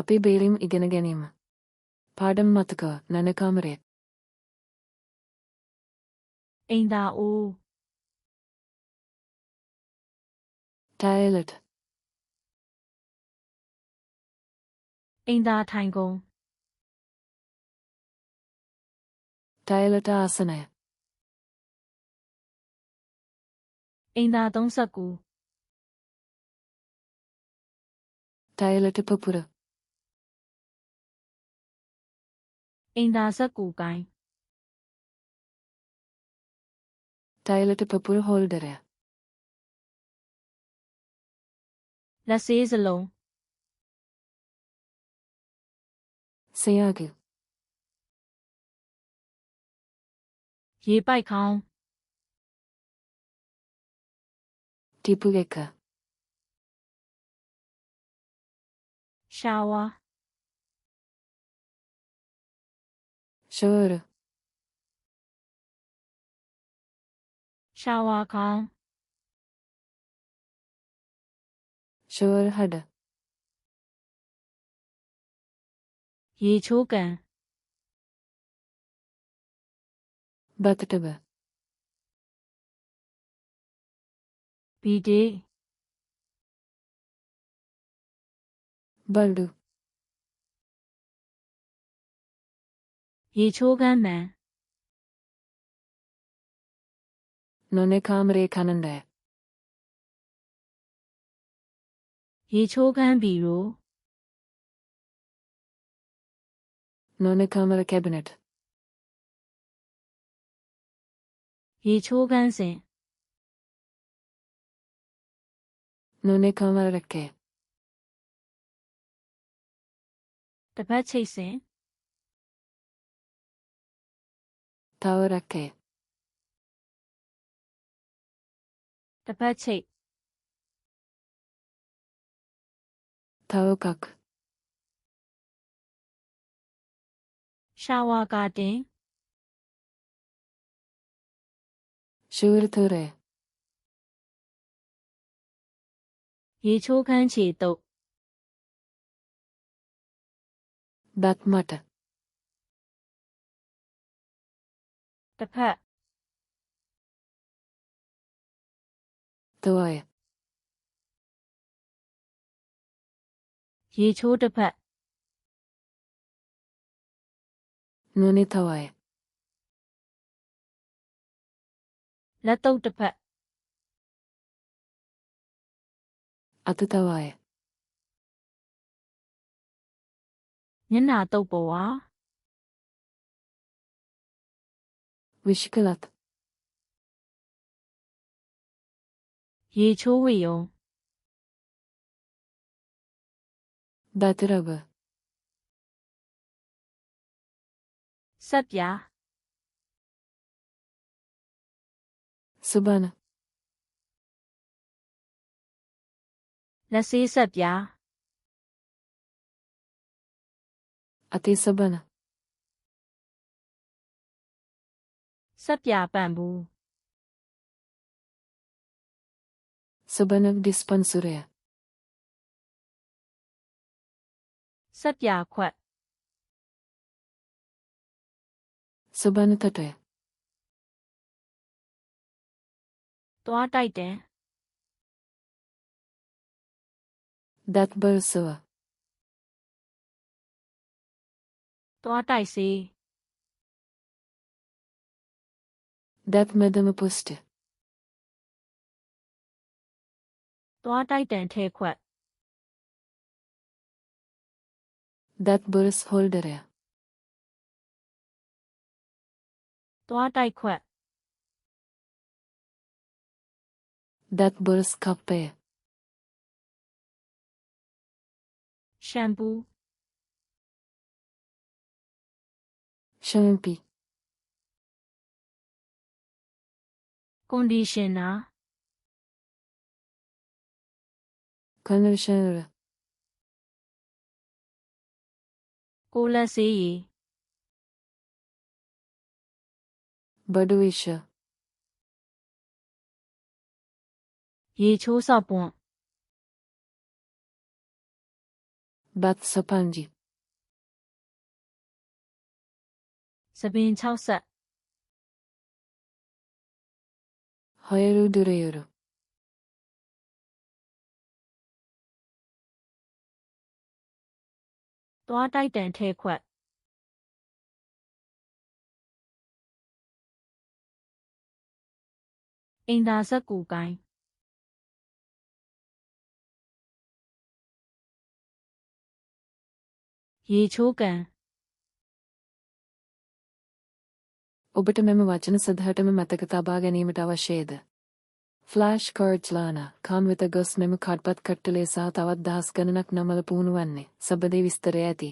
අපි බේරීම් ඉගෙන ගැනීම. පාඩම් මතක නන කාමරය. အိမ်သာအိုး toilet အိမ်သာထိုင်ကုန် toilet ආසනය. အိမ်သာ39 toilet පපුර. အိမ်သာ19ကိုင်း toilet පපුර holderය. လက်ဆေးစလုံး සයාග ရေပိုက်ခေါင်း tipu එක ရှာဝါ shower ရှာဝါခေါင်း shower හඩ ရေချိုးကန် බතටබ ဘီဒေး බල්ඩු ရေချိုးကမ်းမှန် නොනේ කාමරේ කනන්ඩය. ရေချိုးကမ်းဘီရို නොනේ කාමර cabinet ရေချိုးကမ်းစင် නොනේ කාමර රැක්කේ. တစ်ပတ်ချိတ်စင် තව රැක්කේ. တစ်ပတ်ချိတ် තව කක් ရှာဝါကာတင် shower thore ရေချိုးခမ်းခြေတုပ် dat මට တစ်ဖက် තවය ရေချိုးတစ်ဖက် නොනේ තවය လက်တုပ်တစ်ဖက် අත තවය မျက်နှာတုပ်ပေါ်ဝါ wishkalat ရေချိုးဝေယုံ datirab ဆက်ပြား suban လက်ဆေးဆက်ပြား ati saban ဆက်ပြားပန့်ဘူး suban dispensary ဆက်ပြားခွက် suban tate သွားတိုက်တယ် dat balsawa သွားတိုက်စေး dat medama post သွားတိုက်တန်ထဲခွက် dat burs holder သွားတိုက်ခွက် dat burs kappe ရှမ်ပူး shampi ကွန်ဒီရှင်နာ conditioner ကိုလက်ဆေးရည် baduisha ရေချိုးဆောက်ပွန့် Bath Sapanji. သပင်6ဆက် Hoyeru Dureyuru. သွားတိုက်တန်ထဲခွက်အိမ်သာဆက်ကူကိုင်းရေချိုးကန် ඔබට මෙම වචන සදහටම මතක තබා ගැනීමට අවශ්‍යයද? ෆ්ලෑෂ් කාඩ්ස් ලානා කාන් වෙත ගොස් මෙම කාඩ්පත් කට්ටලේ සහ තවත් දහස් ගණනක් නමල පුහුණු වන්නේ සබදේ විස්තරය ඇති.